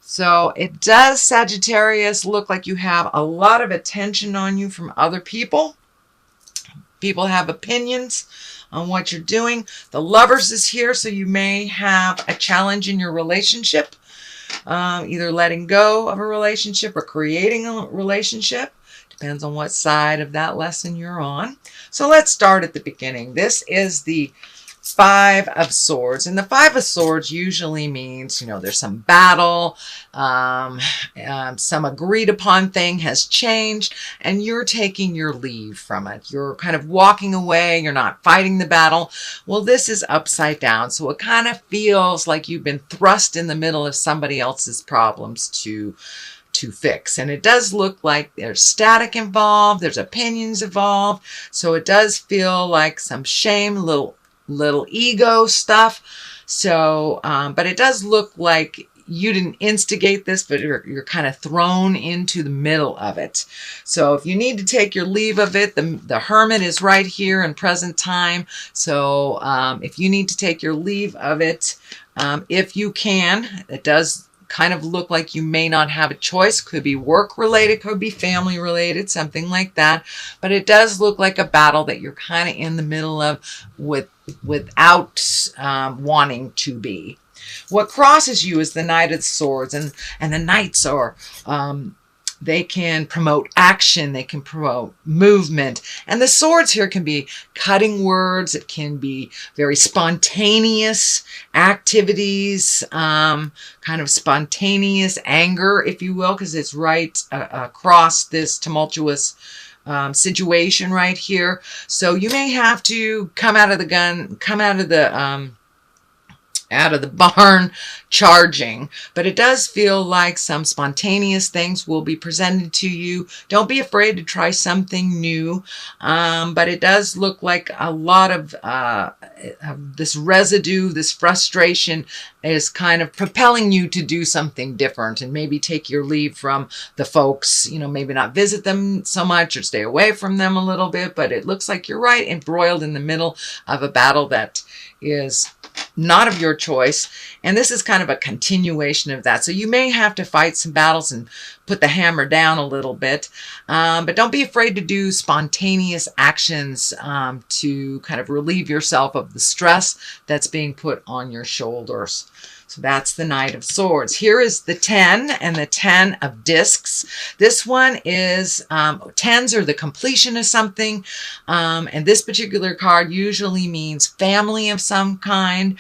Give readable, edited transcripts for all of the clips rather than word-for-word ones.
So it does, Sagittarius, look like you have a lot of attention on you from other people. People have opinions on what you're doing. The Lovers is here, so you may have a challenge in your relationship, either letting go of a relationship or creating a relationship. Depends on what side of that lesson you're on. So let's start at the beginning. This is the Five of Swords, and the Five of Swords usually means, there's some battle, some agreed upon thing has changed, and you're taking your leave from it. You're kind of walking away. You're not fighting the battle. Well, this is upside down, so it kind of feels like you've been thrust in the middle of somebody else's problems to fix. And it does look like there's static involved, there's opinions involved, so it does feel like some shame, little ego stuff. So, but it does look like you didn't instigate this, but you're kind of thrown into the middle of it. So if you need to take your leave of it, the Hermit is right here in present time. So if you need to take your leave of it, if you can, it does kind of look like you may not have a choice. Could be work related, could be family related, something like that. But it does look like a battle that you're kind of in the middle of without wanting to be. What crosses you is the Knight of Swords, and the Knights are they can promote action, they can promote movement. And the swords here can be cutting words, it can be very spontaneous activities, kind of spontaneous anger, if you will, because it's right across this tumultuous situation right here. So you may have to come out of the barn charging, but it does feel like some spontaneous things will be presented to you. Don't be afraid to try something new, but it does look like a lot of this residue, this frustration is kind of propelling you to do something different and maybe take your leave from the folks, maybe not visit them so much or stay away from them a little bit, but it looks like you're right embroiled in the middle of a battle that is not of your choice, and this is kind of a continuation of that. So you may have to fight some battles and put the hammer down a little bit, but don't be afraid to do spontaneous actions to kind of relieve yourself of the stress that's being put on your shoulders. So that's the Knight of Swords. Here is the 10 and the 10 of Discs. This one is, 10s are the completion of something. And this particular card usually means family of some kind,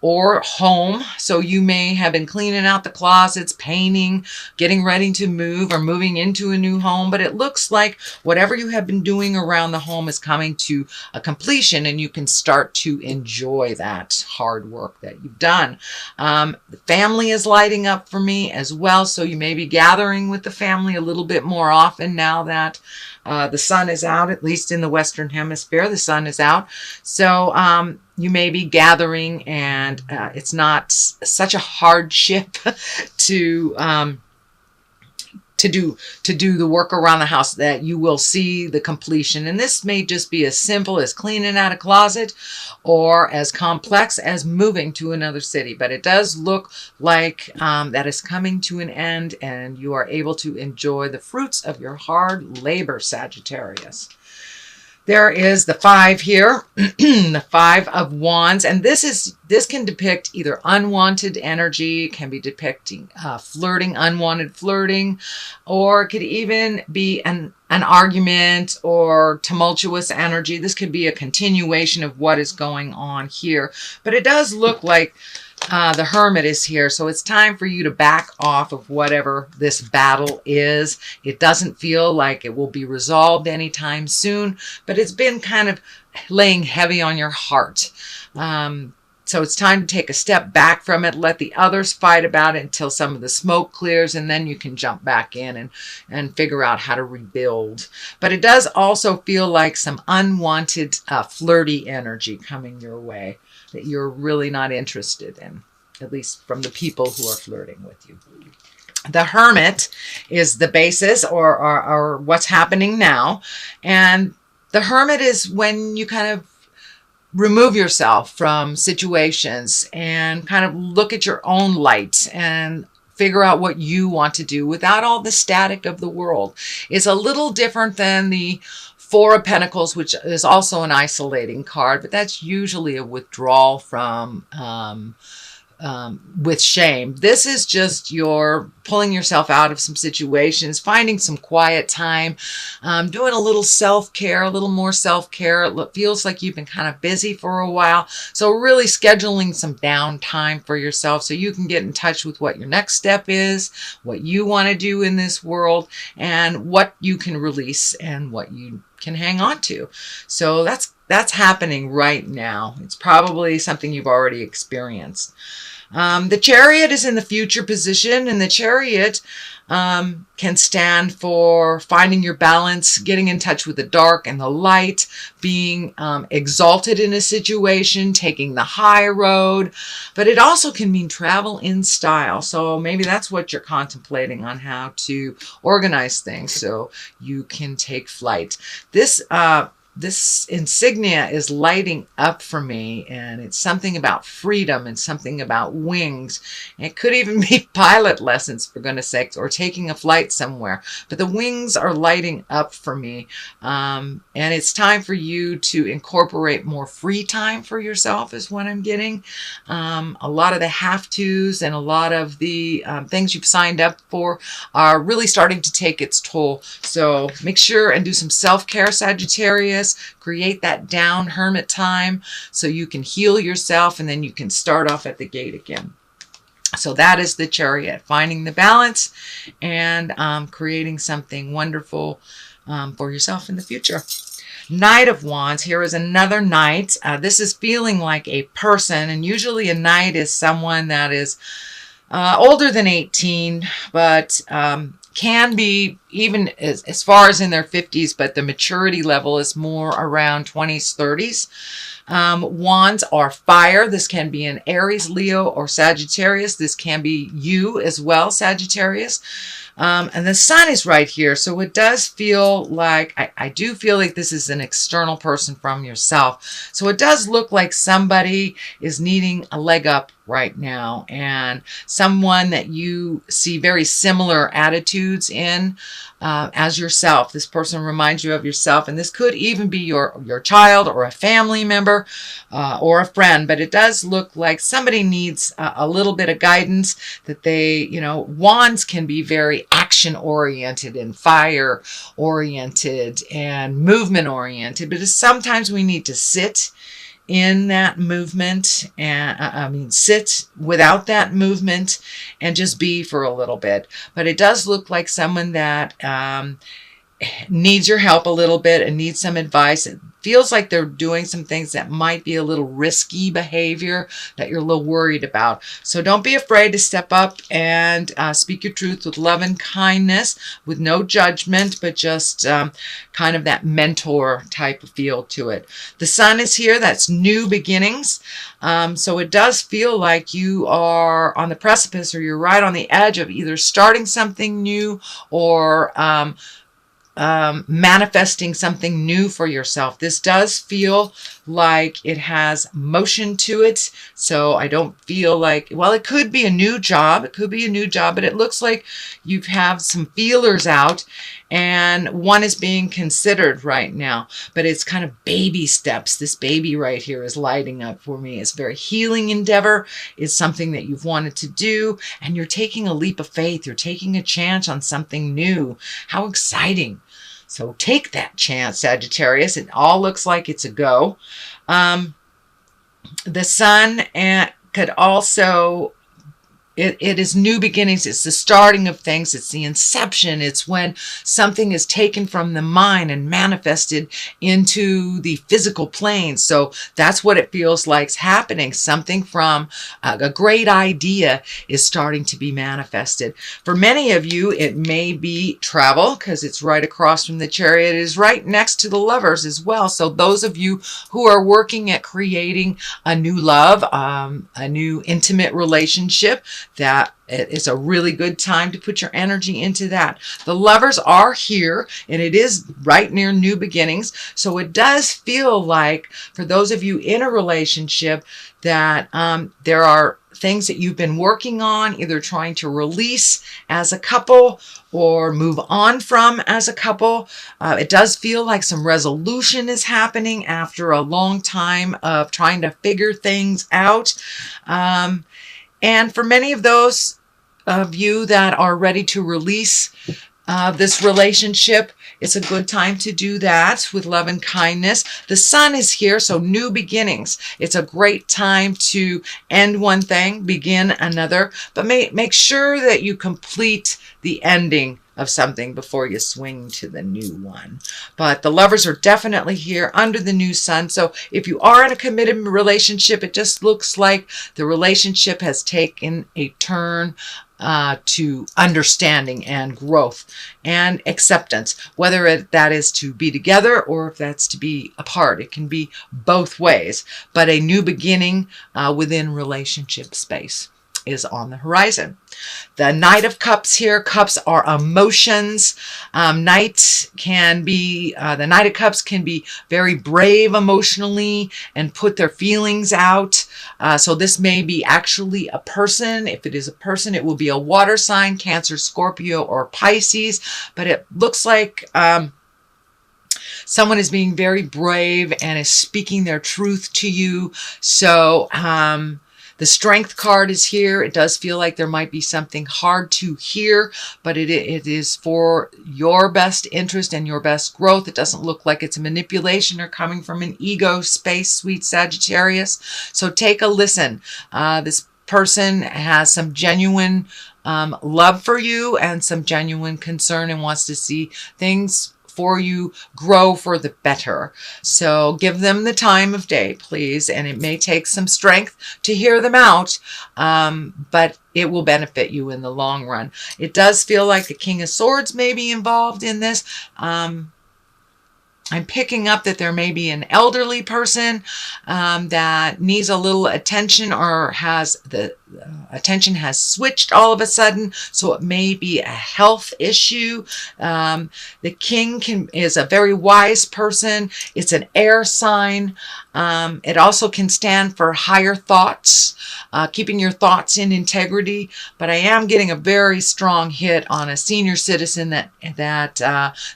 or home. So you may have been cleaning out the closets, painting, getting ready to move, or moving into a new home. But it looks like whatever you have been doing around the home is coming to a completion, and you can start to enjoy that hard work that you've done. The family is lighting up for me as well, so you may be gathering with the family a little bit more often now that the sun is out, at least in the Western Hemisphere. The sun is out, so you may be gathering, and it's not such a hardship to do the work around the house that you will see the completion. And this may just be as simple as cleaning out a closet or as complex as moving to another city. But it does look like that is coming to an end, and you are able to enjoy the fruits of your hard labor, Sagittarius. There is the 5 here, the 5 of Wands, and this can depict either unwanted energy, can be depicting flirting, unwanted flirting, or it could even be an argument or tumultuous energy. This could be a continuation of what is going on here, but it does look like the Hermit is here, so it's time for you to back off of whatever this battle is. It doesn't feel like it will be resolved anytime soon, but it's been kind of laying heavy on your heart. So it's time to take a step back from it, let the others fight about it until some of the smoke clears, and then you can jump back in and figure out how to rebuild. But it does also feel like some unwanted flirty energy coming your way that you're really not interested in, at least from the people who are flirting with you. The Hermit is the basis or what's happening now. And the Hermit is when you kind of remove yourself from situations and kind of look at your own light and figure out what you want to do without all the static of the world. It's a little different than the Four of Pentacles, which is also an isolating card, but that's usually a withdrawal from with shame. This is just your pulling yourself out of some situations, finding some quiet time, doing a little self-care, a little more self-care. It feels like you've been kind of busy for a while. So really scheduling some downtime for yourself so you can get in touch with what your next step is, what you want to do in this world, and what you can release and what you can hang on to. So that's happening right now. It's probably something you've already experienced. The Chariot is in the future position, and the Chariot can stand for finding your balance, getting in touch with the dark and the light, being exalted in a situation, taking the high road. But it also can mean travel in style. So maybe that's what you're contemplating on how to organize things so you can take flight. This insignia is lighting up for me, and it's something about freedom and something about wings. It could even be pilot lessons, for goodness sakes, or taking a flight somewhere. But the wings are lighting up for me, and it's time for you to incorporate more free time for yourself is what I'm getting. A lot of the have-tos and a lot of the things you've signed up for are really starting to take its toll. So make sure and do some self-care, Sagittarius. Create that down hermit time so you can heal yourself, and then you can start off at the gate again. So that is the Chariot, finding the balance and creating something wonderful for yourself in the future. Knight of Wands. Here is another knight. This is feeling like a person, and usually a knight is someone that is older than 18, but can be even as far as in their 50s, but the maturity level is more around 20s, 30s. Wands are fire. This can be an Aries, Leo, or Sagittarius. This can be you as well, Sagittarius. And the sun is right here. So it does feel like, I do feel like this is an external person from yourself. So it does look like somebody is needing a leg up right now, and someone that you see very similar attitudes in as yourself. This person reminds you of yourself, and this could even be your child or a family member or a friend, but it does look like somebody needs a little bit of guidance, that they, wands can be very action oriented and fire oriented and movement oriented, but sometimes we need to sit in that movement, and sit without that movement and just be for a little bit. But it does look like someone that needs your help a little bit and needs some advice. It feels like they're doing some things that might be a little risky behavior that you're a little worried about. So don't be afraid to step up and speak your truth with love and kindness, with no judgment, but just kind of that mentor type of feel to it. The sun is here. That's new beginnings. So it does feel like you are on the precipice, or you're right on the edge of either starting something new or manifesting something new for yourself. This does feel like it has motion to it. So I don't feel like, well, it could be a new job. It could be a new job, but it looks like you have some feelers out, and one is being considered right now, but it's kind of baby steps. This baby right here is lighting up for me. It's a very healing endeavor. It's something that you've wanted to do, and you're taking a leap of faith. You're taking a chance on something new. How exciting. So take that chance, Sagittarius. It all looks like it's a go. The sun could also, it is new beginnings. It's the starting of things. It's the inception. It's when something is taken from the mind and manifested into the physical plane. So that's what it feels like is happening. Something from a great idea is starting to be manifested. For many of you, it may be travel, because it's right across from the Chariot. It is right next to the Lovers as well. So those of you who are working at creating a new love, a new intimate relationship, that it is a really good time to put your energy into that. The Lovers are here, and it is right near new beginnings. So it does feel like, for those of you in a relationship, that there are things that you've been working on, either trying to release as a couple or move on from as a couple. It does feel like some resolution is happening after a long time of trying to figure things out. And for many of those of you that are ready to release this relationship, it's a good time to do that with love and kindness. The sun is here, so new beginnings. It's a great time to end one thing, begin another, but make sure that you complete the ending of something before you swing to the new one. But the lovers are definitely here under the new sun. So if you are in a committed relationship, it just looks like the relationship has taken a turn to understanding and growth and acceptance, whether that is to be together or if that's to be apart. It can be both ways, but a new beginning within relationship space is on the horizon. The Knight of Cups here. Cups are emotions. The Knight of Cups can be very brave emotionally and put their feelings out. So this may be actually a person. If it is a person, it will be a water sign, Cancer, Scorpio, or Pisces. But it looks like someone is being very brave and is speaking their truth to you. So the Strength card is here. It does feel like there might be something hard to hear, but it is for your best interest and your best growth. It doesn't look like it's a manipulation or coming from an ego space, sweet Sagittarius. So take a listen. This person has some genuine love for you and some genuine concern and wants to see things for you grow for the better. So give them the time of day, please. And it may take some strength to hear them out, but it will benefit you in the long run. It does feel like the King of Swords may be involved in this. I'm picking up that there may be an elderly person that needs a little attention, or has the attention has switched all of a sudden. So it may be a health issue. The King is a very wise person. It's an air sign. It also can stand for higher thoughts, keeping your thoughts in integrity. But I am getting a very strong hit on a senior citizen that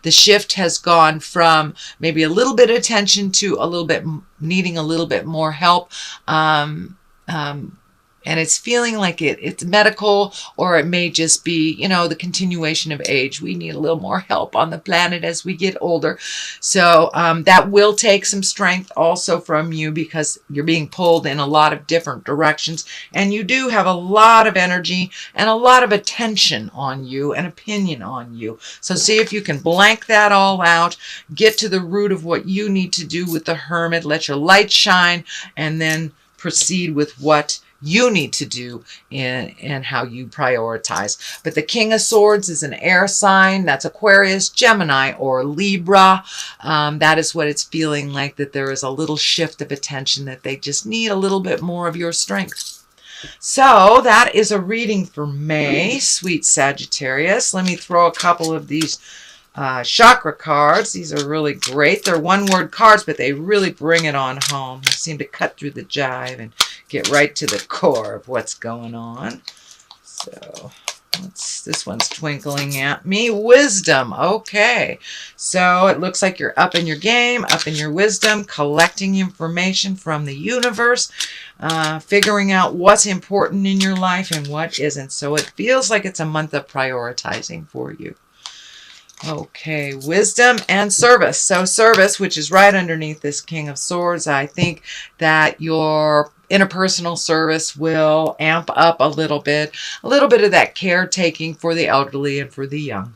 the shift has gone from maybe a little bit of attention to a little bit needing a little bit more help. And it's feeling like it's medical, or it may just be, the continuation of age. We need a little more help on the planet as we get older. So that will take some strength also from you, because you're being pulled in a lot of different directions. And you do have a lot of energy and a lot of attention on you and opinion on you. So see if you can blank that all out, get to the root of what you need to do with the Hermit, let your light shine, and then proceed with what you need to do and how you prioritize. But the King of Swords is an air sign. That's Aquarius, Gemini, or Libra. That is what it's feeling like, that there is a little shift of attention, that they just need a little bit more of your strength. So that is a reading for May, sweet Sagittarius. Let me throw a couple of these chakra cards. These are really great. They're one-word cards, but they really bring it on home. They seem to cut through the jive and get right to the core of what's going on. So this one's twinkling at me. Wisdom. Okay. So it looks like you're up in your game, up in your wisdom, collecting information from the universe, figuring out what's important in your life and what isn't. So it feels like it's a month of prioritizing for you. Okay, wisdom and service. So service, which is right underneath this King of Swords, I think that your interpersonal service will amp up a little bit of that caretaking for the elderly and for the young.